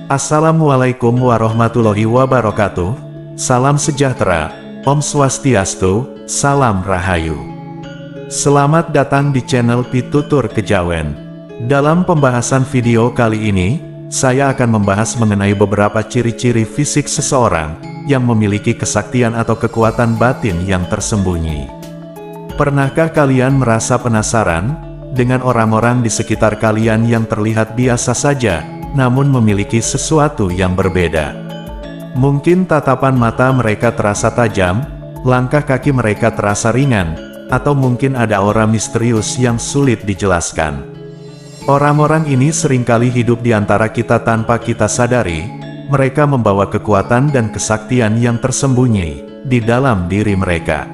Assalamualaikum warahmatullahi wabarakatuh. Salam sejahtera, Om Swastiastu, Salam Rahayu. Selamat datang di channel Pitutur Kejawen. Dalam pembahasan video kali ini, saya akan membahas mengenai beberapa ciri-ciri fisik seseorang yang memiliki kesaktian atau kekuatan batin yang tersembunyi. Pernahkah kalian merasa penasaran dengan orang-orang di sekitar kalian yang terlihat biasa saja, namun memiliki sesuatu yang berbeda? Mungkin tatapan mata mereka terasa tajam, langkah kaki mereka terasa ringan, atau mungkin ada aura misterius yang sulit dijelaskan. Orang-orang ini seringkali hidup di antara kita tanpa kita sadari. Mereka membawa kekuatan dan kesaktian yang tersembunyi di dalam diri mereka.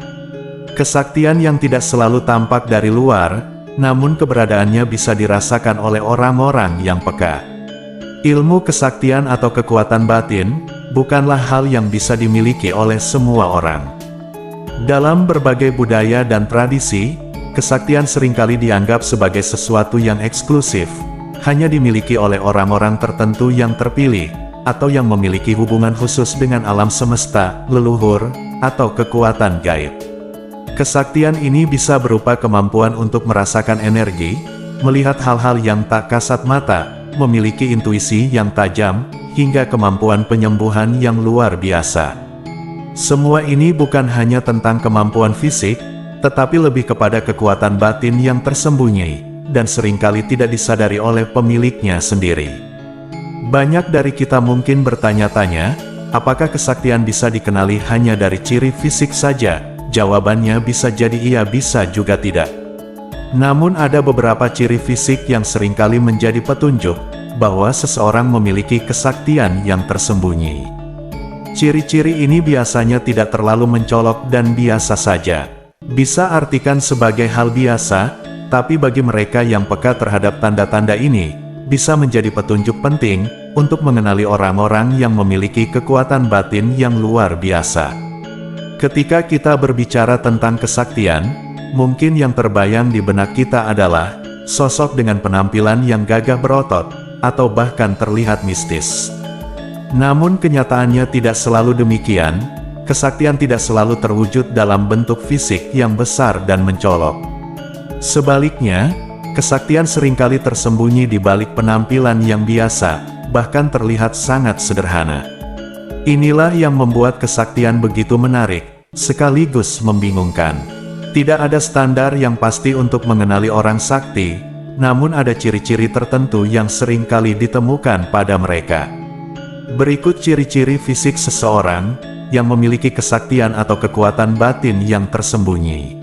Kesaktian yang tidak selalu tampak dari luar, namun keberadaannya bisa dirasakan oleh orang-orang yang peka. Ilmu kesaktian atau kekuatan batin bukanlah hal yang bisa dimiliki oleh semua orang. Dalam berbagai budaya dan tradisi, kesaktian seringkali dianggap sebagai sesuatu yang eksklusif, hanya dimiliki oleh orang-orang tertentu yang terpilih, atau yang memiliki hubungan khusus dengan alam semesta, leluhur, atau kekuatan gaib. Kesaktian ini bisa berupa kemampuan untuk merasakan energi, melihat hal-hal yang tak kasat mata, memiliki intuisi yang tajam, hingga kemampuan penyembuhan yang luar biasa. Semua ini bukan hanya tentang kemampuan fisik, tetapi lebih kepada kekuatan batin yang tersembunyi, dan seringkali tidak disadari oleh pemiliknya sendiri. Banyak dari kita mungkin bertanya-tanya, apakah kesaktian bisa dikenali hanya dari ciri fisik saja? Jawabannya bisa jadi iya, bisa juga tidak. Namun ada beberapa ciri fisik yang seringkali menjadi petunjuk bahwa seseorang memiliki kesaktian yang tersembunyi. Ciri-ciri ini biasanya tidak terlalu mencolok dan biasa saja. Bisa artikan sebagai hal biasa, tapi bagi mereka yang peka terhadap tanda-tanda ini, bisa menjadi petunjuk penting untuk mengenali orang-orang yang memiliki kekuatan batin yang luar biasa. Ketika kita berbicara tentang kesaktian, mungkin yang terbayang di benak kita adalah sosok dengan penampilan yang gagah berotot, atau bahkan terlihat mistis. Namun kenyataannya tidak selalu demikian. Kesaktian tidak selalu terwujud dalam bentuk fisik yang besar dan mencolok. Sebaliknya, kesaktian seringkali tersembunyi di balik penampilan yang biasa, bahkan terlihat sangat sederhana. Inilah yang membuat kesaktian begitu menarik, sekaligus membingungkan. Tidak ada standar yang pasti untuk mengenali orang sakti, namun ada ciri-ciri tertentu yang seringkali ditemukan pada mereka. Berikut ciri-ciri fisik seseorang yang memiliki kesaktian atau kekuatan batin yang tersembunyi.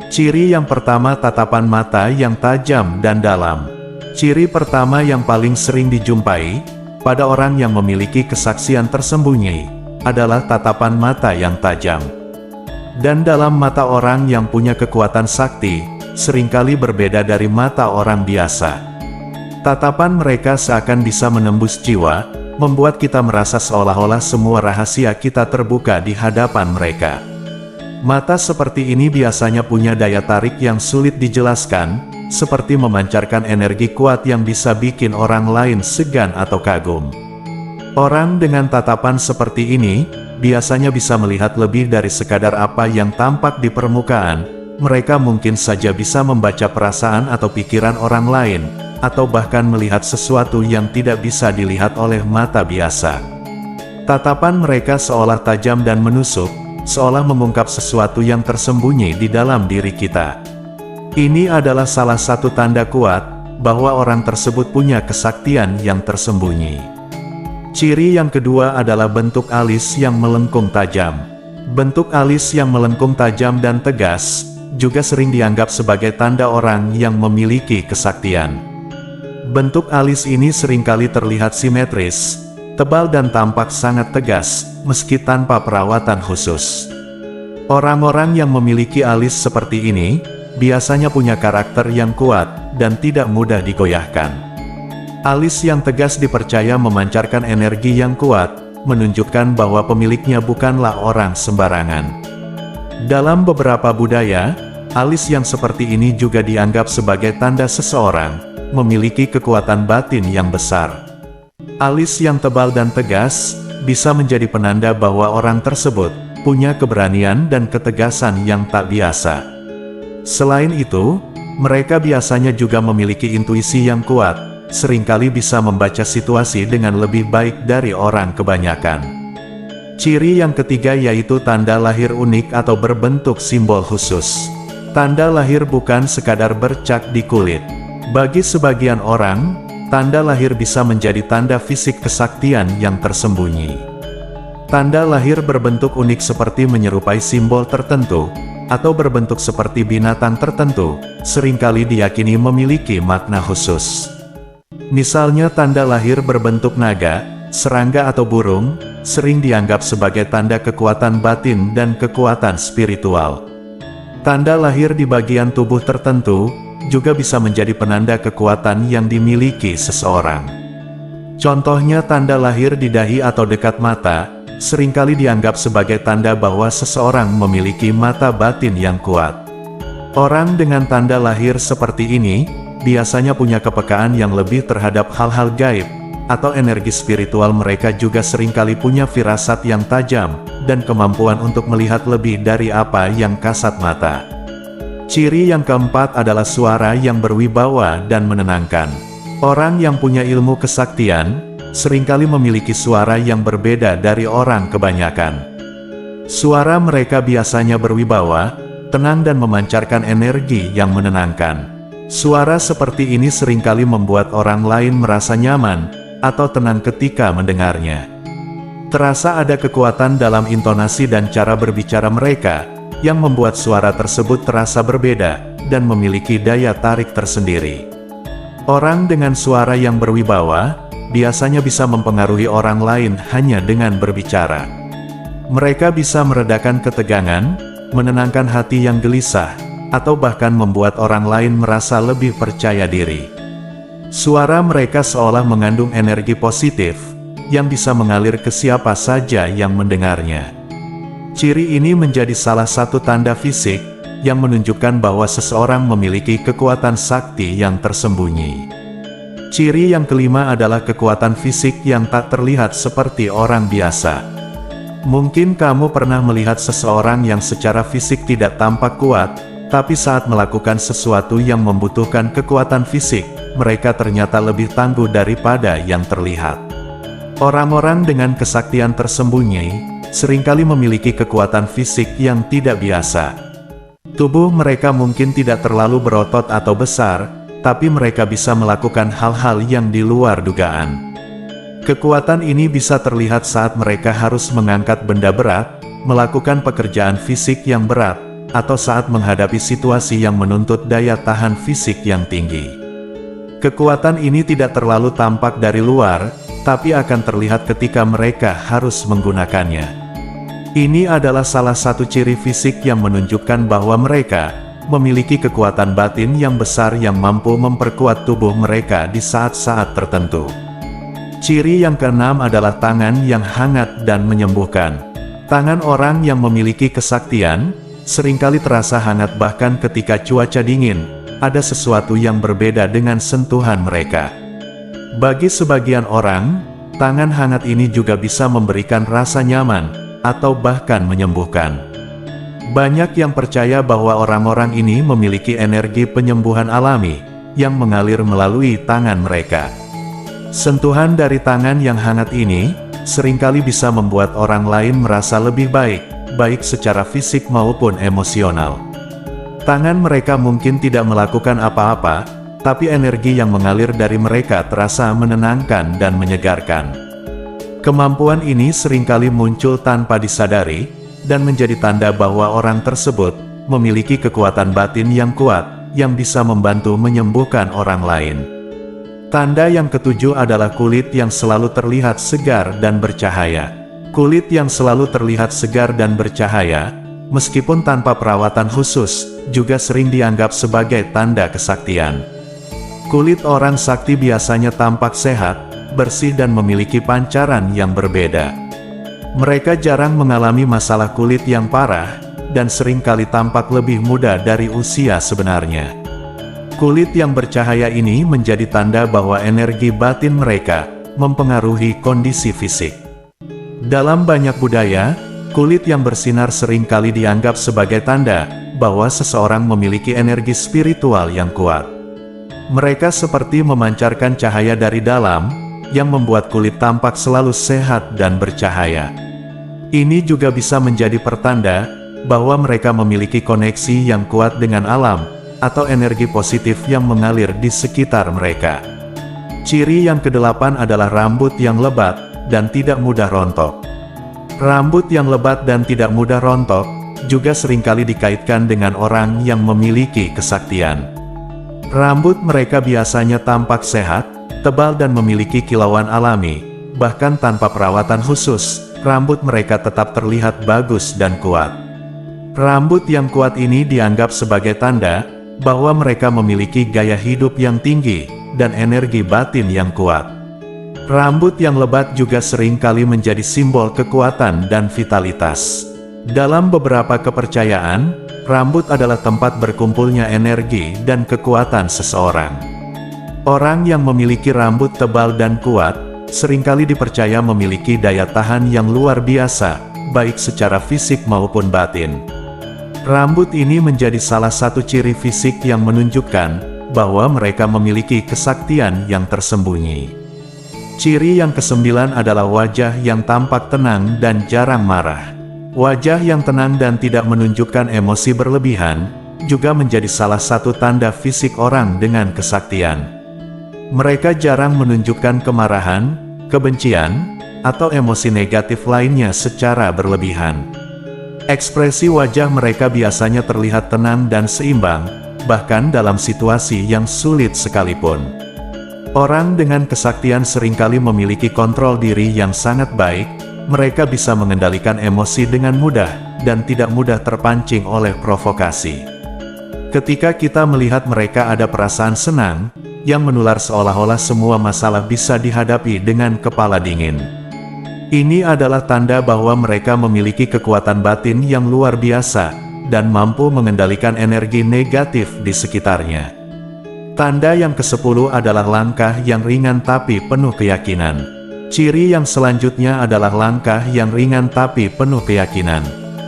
Ciri yang pertama, tatapan mata yang tajam dan dalam. Ciri pertama yang paling sering dijumpai pada orang yang memiliki kesaktian tersembunyi adalah tatapan mata yang tajam dan dalam mata. Orang yang punya kekuatan sakti seringkali berbeda dari mata orang biasa. Tatapan mereka seakan bisa menembus jiwa, membuat kita merasa seolah-olah semua rahasia kita terbuka di hadapan mereka. Mata seperti ini biasanya punya daya tarik yang sulit dijelaskan, seperti memancarkan energi kuat yang bisa bikin orang lain segan atau kagum. Orang dengan tatapan seperti ini biasanya bisa melihat lebih dari sekadar apa yang tampak di permukaan. Mereka mungkin saja bisa membaca perasaan atau pikiran orang lain, atau bahkan melihat sesuatu yang tidak bisa dilihat oleh mata biasa. Tatapan mereka seolah tajam dan menusuk, seolah mengungkap sesuatu yang tersembunyi di dalam diri kita. Ini adalah salah satu tanda kuat bahwa orang tersebut punya kesaktian yang tersembunyi. Ciri yang kedua adalah bentuk alis yang melengkung tajam. Bentuk alis yang melengkung tajam dan tegas juga sering dianggap sebagai tanda orang yang memiliki kesaktian. Bentuk alis ini seringkali terlihat simetris, tebal dan tampak sangat tegas, meski tanpa perawatan khusus. Orang-orang yang memiliki alis seperti ini biasanya punya karakter yang kuat dan tidak mudah digoyahkan. Alis yang tegas dipercaya memancarkan energi yang kuat, menunjukkan bahwa pemiliknya bukanlah orang sembarangan. Dalam beberapa budaya, alis yang seperti ini juga dianggap sebagai tanda seseorang memiliki kekuatan batin yang besar. Alis yang tebal dan tegas bisa menjadi penanda bahwa orang tersebut punya keberanian dan ketegasan yang tak biasa. Selain itu, mereka biasanya juga memiliki intuisi yang kuat, seringkali bisa membaca situasi dengan lebih baik dari orang kebanyakan. Ciri yang ketiga yaitu tanda lahir unik atau berbentuk simbol khusus. Tanda lahir bukan sekadar bercak di kulit. Bagi sebagian orang, tanda lahir bisa menjadi tanda fisik kesaktian yang tersembunyi. Tanda lahir berbentuk unik seperti menyerupai simbol tertentu, atau berbentuk seperti binatang tertentu, seringkali diyakini memiliki makna khusus. Misalnya tanda lahir berbentuk naga, serangga atau burung, sering dianggap sebagai tanda kekuatan batin dan kekuatan spiritual. Tanda lahir di bagian tubuh tertentu, juga bisa menjadi penanda kekuatan yang dimiliki seseorang. Contohnya tanda lahir di dahi atau dekat mata, seringkali dianggap sebagai tanda bahwa seseorang memiliki mata batin yang kuat. Orang dengan tanda lahir seperti ini, biasanya punya kepekaan yang lebih terhadap hal-hal gaib, atau energi spiritual. Mereka juga seringkali punya firasat yang tajam, dan kemampuan untuk melihat lebih dari apa yang kasat mata. Ciri yang keempat adalah suara yang berwibawa dan menenangkan. Orang yang punya ilmu kesaktian, seringkali memiliki suara yang berbeda dari orang kebanyakan. Suara mereka biasanya berwibawa, tenang dan memancarkan energi yang menenangkan. Suara seperti ini seringkali membuat orang lain merasa nyaman, atau tenang ketika mendengarnya. Terasa ada kekuatan dalam intonasi dan cara berbicara mereka, yang membuat suara tersebut terasa berbeda, dan memiliki daya tarik tersendiri. Orang dengan suara yang berwibawa, biasanya bisa mempengaruhi orang lain hanya dengan berbicara. Mereka bisa meredakan ketegangan, menenangkan hati yang gelisah, atau bahkan membuat orang lain merasa lebih percaya diri. Suara mereka seolah mengandung energi positif, yang bisa mengalir ke siapa saja yang mendengarnya. Ciri ini menjadi salah satu tanda fisik, yang menunjukkan bahwa seseorang memiliki kekuatan sakti yang tersembunyi. Ciri yang kelima adalah kekuatan fisik yang tak terlihat seperti orang biasa. Mungkin kamu pernah melihat seseorang yang secara fisik tidak tampak kuat, tapi saat melakukan sesuatu yang membutuhkan kekuatan fisik, mereka ternyata lebih tangguh daripada yang terlihat. Orang-orang dengan kesaktian tersembunyi, seringkali memiliki kekuatan fisik yang tidak biasa. Tubuh mereka mungkin tidak terlalu berotot atau besar, tapi mereka bisa melakukan hal-hal yang di luar dugaan. Kekuatan ini bisa terlihat saat mereka harus mengangkat benda berat, melakukan pekerjaan fisik yang berat, atau saat menghadapi situasi yang menuntut daya tahan fisik yang tinggi. Kekuatan ini tidak terlalu tampak dari luar, tapi akan terlihat ketika mereka harus menggunakannya. Ini adalah salah satu ciri fisik yang menunjukkan bahwa mereka memiliki kekuatan batin yang besar yang mampu memperkuat tubuh mereka di saat-saat tertentu. Ciri yang keenam adalah tangan yang hangat dan menyembuhkan. Tangan orang yang memiliki kesaktian, seringkali terasa hangat bahkan ketika cuaca dingin, ada sesuatu yang berbeda dengan sentuhan mereka. Bagi sebagian orang, tangan hangat ini juga bisa memberikan rasa nyaman, atau bahkan menyembuhkan. Banyak yang percaya bahwa orang-orang ini memiliki energi penyembuhan alami, yang mengalir melalui tangan mereka. Sentuhan dari tangan yang hangat ini, seringkali bisa membuat orang lain merasa lebih baik, baik secara fisik maupun emosional. Tangan mereka mungkin tidak melakukan apa-apa, tapi energi yang mengalir dari mereka terasa menenangkan dan menyegarkan. Kemampuan ini seringkali muncul tanpa disadari, dan menjadi tanda bahwa orang tersebut memiliki kekuatan batin yang kuat, yang bisa membantu menyembuhkan orang lain. Tanda yang ketujuh adalah kulit yang selalu terlihat segar dan bercahaya. Kulit yang selalu terlihat segar dan bercahaya, meskipun tanpa perawatan khusus, juga sering dianggap sebagai tanda kesaktian. Kulit orang sakti biasanya tampak sehat, bersih dan memiliki pancaran yang berbeda. Mereka jarang mengalami masalah kulit yang parah, dan seringkali tampak lebih muda dari usia sebenarnya. Kulit yang bercahaya ini menjadi tanda bahwa energi batin mereka mempengaruhi kondisi fisik. Dalam banyak budaya, kulit yang bersinar seringkali dianggap sebagai tanda bahwa seseorang memiliki energi spiritual yang kuat. Mereka seperti memancarkan cahaya dari dalam, yang membuat kulit tampak selalu sehat dan bercahaya. Ini juga bisa menjadi pertanda bahwa mereka memiliki koneksi yang kuat dengan alam, atau energi positif yang mengalir di sekitar mereka. Ciri yang kedelapan adalah rambut yang lebat dan tidak mudah rontok. Rambut yang lebat dan tidak mudah rontok juga seringkali dikaitkan dengan orang yang memiliki kesaktian. Rambut mereka biasanya tampak sehat, tebal dan memiliki kilauan alami. Bahkan tanpa perawatan khusus, rambut mereka tetap terlihat bagus dan kuat. Rambut yang kuat ini dianggap sebagai tanda bahwa mereka memiliki gaya hidup yang tinggi dan energi batin yang kuat. Rambut yang lebat juga seringkali menjadi simbol kekuatan dan vitalitas. Dalam beberapa kepercayaan, rambut adalah tempat berkumpulnya energi dan kekuatan seseorang. Orang yang memiliki rambut tebal dan kuat, seringkali dipercaya memiliki daya tahan yang luar biasa, baik secara fisik maupun batin. Rambut ini menjadi salah satu ciri fisik yang menunjukkan bahwa mereka memiliki kesaktian yang tersembunyi. Ciri yang kesembilan adalah wajah yang tampak tenang dan jarang marah. Wajah yang tenang dan tidak menunjukkan emosi berlebihan, juga menjadi salah satu tanda fisik orang dengan kesaktian. Mereka jarang menunjukkan kemarahan, kebencian, atau emosi negatif lainnya secara berlebihan. Ekspresi wajah mereka biasanya terlihat tenang dan seimbang, bahkan dalam situasi yang sulit sekalipun. Orang dengan kesaktian seringkali memiliki kontrol diri yang sangat baik, mereka bisa mengendalikan emosi dengan mudah, dan tidak mudah terpancing oleh provokasi. Ketika kita melihat mereka ada perasaan senang, yang menular seolah-olah semua masalah bisa dihadapi dengan kepala dingin. Ini adalah tanda bahwa mereka memiliki kekuatan batin yang luar biasa, dan mampu mengendalikan energi negatif di sekitarnya. Tanda yang ke-10 adalah langkah yang ringan tapi penuh keyakinan. Ciri yang selanjutnya adalah langkah yang ringan tapi penuh keyakinan.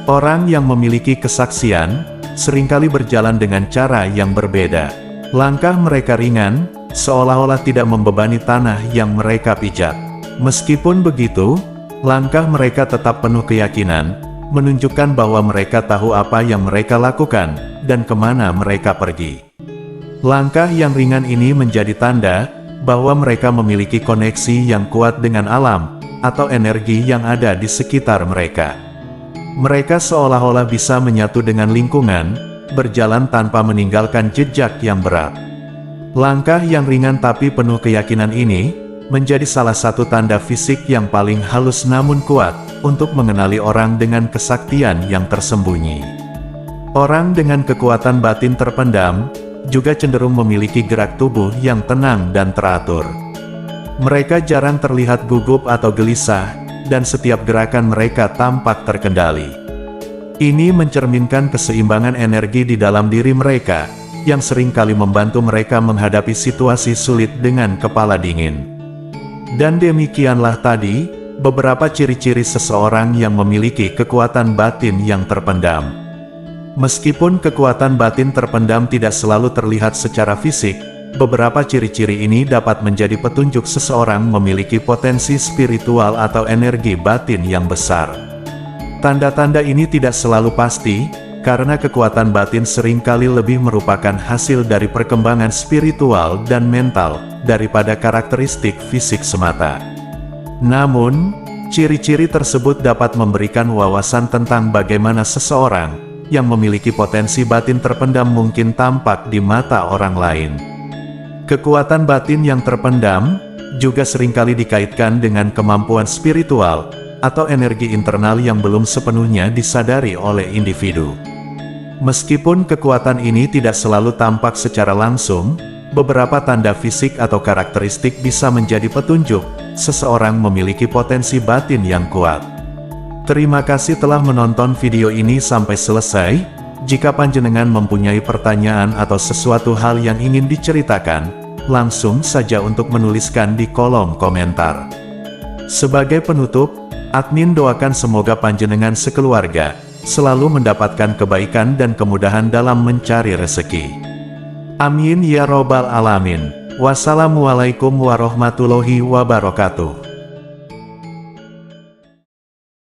Orang yang memiliki kesaksian, seringkali berjalan dengan cara yang berbeda. Langkah mereka ringan, seolah-olah tidak membebani tanah yang mereka pijak. Meskipun begitu, langkah mereka tetap penuh keyakinan, menunjukkan bahwa mereka tahu apa yang mereka lakukan, dan kemana mereka pergi. Langkah yang ringan ini menjadi tanda bahwa mereka memiliki koneksi yang kuat dengan alam, atau energi yang ada di sekitar mereka. Mereka seolah-olah bisa menyatu dengan lingkungan, berjalan tanpa meninggalkan jejak yang berat. Langkah yang ringan tapi penuh keyakinan ini menjadi salah satu tanda fisik yang paling halus namun kuat untuk mengenali orang dengan kesaktian yang tersembunyi. Orang dengan kekuatan batin terpendam juga cenderung memiliki gerak tubuh yang tenang dan teratur. Mereka jarang terlihat gugup atau gelisah, dan setiap gerakan mereka tampak terkendali. Ini mencerminkan keseimbangan energi di dalam diri mereka, yang seringkali membantu mereka menghadapi situasi sulit dengan kepala dingin. Dan demikianlah tadi, beberapa ciri-ciri seseorang yang memiliki kekuatan batin yang terpendam. Meskipun kekuatan batin terpendam tidak selalu terlihat secara fisik, beberapa ciri-ciri ini dapat menjadi petunjuk seseorang memiliki potensi spiritual atau energi batin yang besar. Tanda-tanda ini tidak selalu pasti, karena kekuatan batin seringkali lebih merupakan hasil dari perkembangan spiritual dan mental, daripada karakteristik fisik semata. Namun, ciri-ciri tersebut dapat memberikan wawasan tentang bagaimana seseorang yang memiliki potensi batin terpendam mungkin tampak di mata orang lain. Kekuatan batin yang terpendam juga seringkali dikaitkan dengan kemampuan spiritual atau energi internal yang belum sepenuhnya disadari oleh individu. Meskipun kekuatan ini tidak selalu tampak secara langsung, beberapa tanda fisik atau karakteristik bisa menjadi petunjuk seseorang memiliki potensi batin yang kuat. Terima kasih telah menonton video ini sampai selesai. Jika panjenengan mempunyai pertanyaan atau sesuatu hal yang ingin diceritakan, langsung saja untuk menuliskan di kolom komentar. Sebagai penutup, admin doakan semoga panjenengan sekeluarga selalu mendapatkan kebaikan dan kemudahan dalam mencari rezeki. Amin ya robbal alamin. Wassalamualaikum warahmatullahi wabarakatuh.